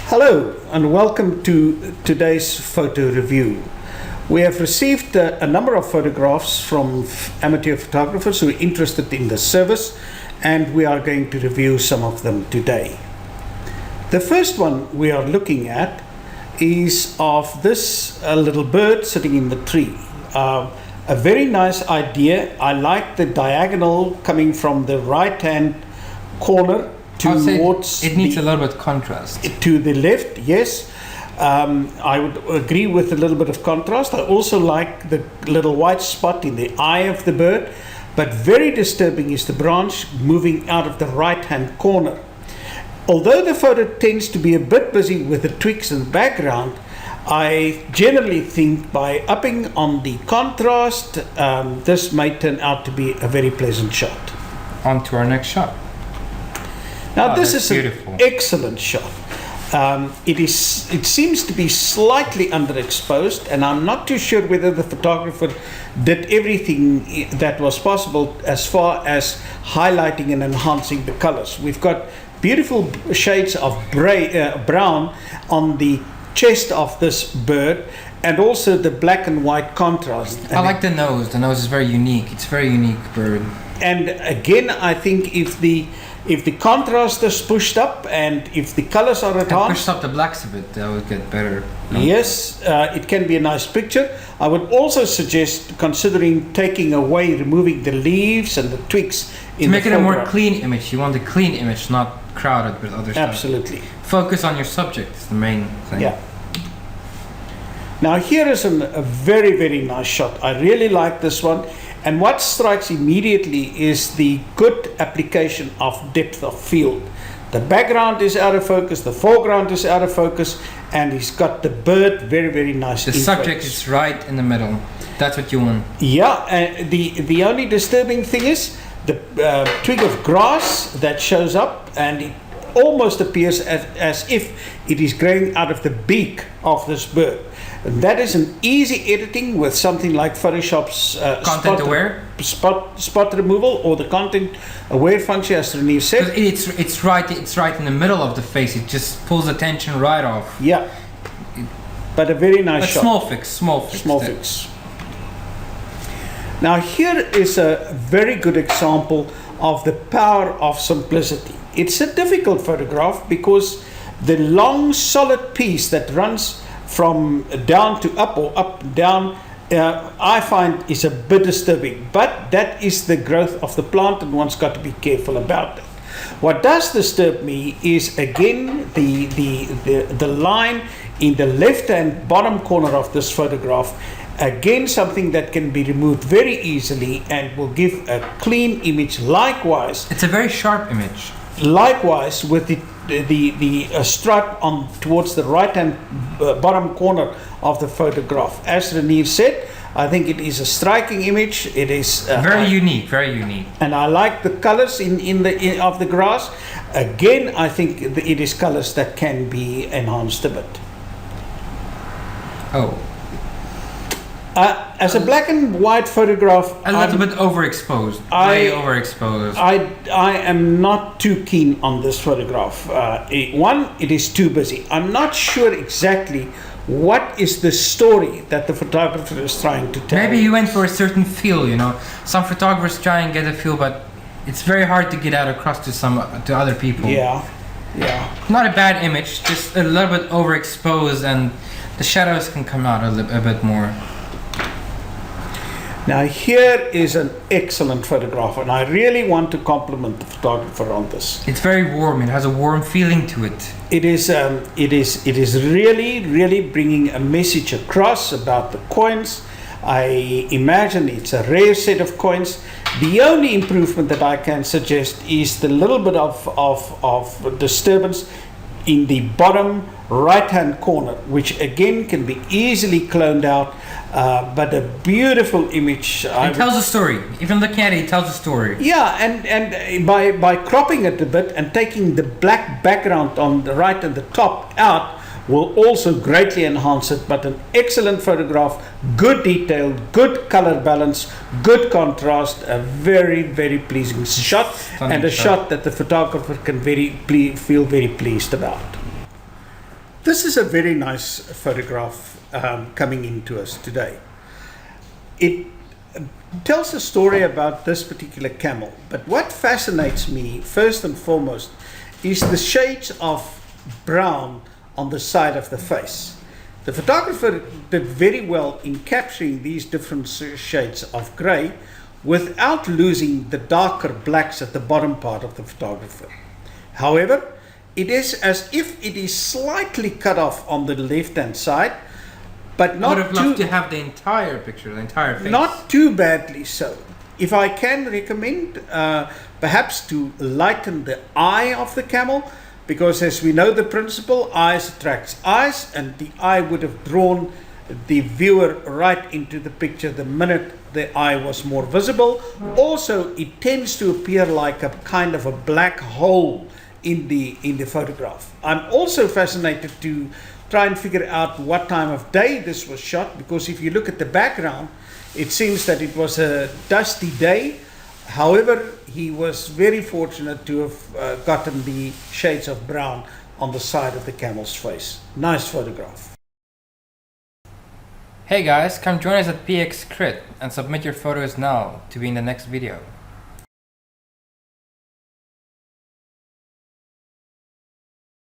Hello and welcome to today's photo review. We have received a number of photographs from amateur photographers who are interested in the service, and we are going to review some of them today. The first one we are looking at is of this little bird sitting in the tree. A very nice idea. I like the diagonal coming from the right hand corner towards it needs a little bit of contrast. To the left, yes. I would agree with a little bit of contrast. I also like the little white spot in the eye of the bird, but very disturbing is the branch moving out of the right hand corner. Although the photo tends to be a bit busy with the twigs in the background, I generally think by upping on the contrast, this may turn out to be a very pleasant shot. On to our next shot. Now this is beautiful. An excellent shot. It seems to be slightly underexposed, and I'm not too sure whether the photographer did everything that was possible as far as highlighting and enhancing the colors. We've got beautiful shades of brown on the chest of this bird, and also the black and white contrast. I like the nose. The nose is very unique. It's a very unique bird. And again, I think if the contrast is pushed up and if the colors are enhanced, pushed up the blacks a bit, that would get better. Yes, it can be a nice picture. I would also suggest considering removing the leaves and the twigs to make it a more clean image. You want a clean image, not crowded with other stuff. Absolutely. Focus on your subject is the main thing. Yeah. Now here is a very, very nice shot. I really like this one. And what strikes immediately is the good application of depth of field. The background is out of focus, the foreground is out of focus, and he's got the bird very, very nice. The subject is right in the middle. That's what you want. Yeah, the only disturbing thing is the twig of grass that shows up, and it almost appears as if it is growing out of the beak of this bird. That is an easy editing with something like Photoshop's spot removal or the content aware function, as Renee said. It's right in the middle of the face. It just pulls attention right off. Yeah, but a very nice shot. Small fix. Now here is a very good example of the power of simplicity. It's a difficult photograph because the long solid piece that runs from down to up or up down, I find is a bit disturbing, but that is the growth of the plant and one's got to be careful about it. What does disturb me is again the line in the left hand bottom corner of this photograph. Again, something that can be removed very easily and will give a clean image. Likewise, it's a very sharp image. Likewise with the strut on towards the right hand bottom corner of the photograph. As Renee said, I think it is a striking image. It is very unique, and I like the colors of the grass. Again, I think it is colors that can be enhanced a bit. As a black and white photograph, a little bit overexposed. Way overexposed. I am not too keen on this photograph. It is too busy. I'm not sure exactly what is the story that the photographer is trying to tell. Maybe he went for a certain feel. Some photographers try and get a feel, but it's very hard to get out across to other people. Yeah. Not a bad image, just a little bit overexposed, and the shadows can come out a bit more. Now here is an excellent photograph, and I really want to compliment the photographer on this. It's very warm. It has a warm feeling to it. It is really bringing a message across about the coins. I imagine it's a rare set of coins. The only improvement that I can suggest is the little bit of disturbance in the bottom right hand corner, which again can be easily cloned out, but a beautiful image. It tells a story. Even looking at it, it tells a story. Yeah, and by cropping it a bit and taking the black background on the right and the top out will also greatly enhance it. But an excellent photograph, good detail, good color balance, good contrast, a very, very pleasing shot. Stunning and a shot that the photographer can feel very pleased about. This is a very nice photograph coming into us today. It tells a story about this particular camel, but what fascinates me first and foremost is the shades of brown on the side of the face. The photographer did very well in capturing these different shades of grey without losing the darker blacks at the bottom part of the photographer. However, it is as if it is slightly cut off on the left-hand side, but not I would have loved to have the entire picture, the entire face. not too badly so. If I can recommend, perhaps to lighten the eye of the camel, because as we know the principle, eyes attracts eyes, and the eye would have drawn the viewer right into the picture the minute the eye was more visible. Also, it tends to appear like a kind of a black hole in the photograph. I'm also fascinated to try and figure out what time of day this was shot, because if you look at the background, it seems that it was a dusty day. However, he was very fortunate to have gotten the shades of brown on the side of the camel's face. Nice photograph. Hey guys, come join us at PXCRIT and submit your photos now to be in the next video.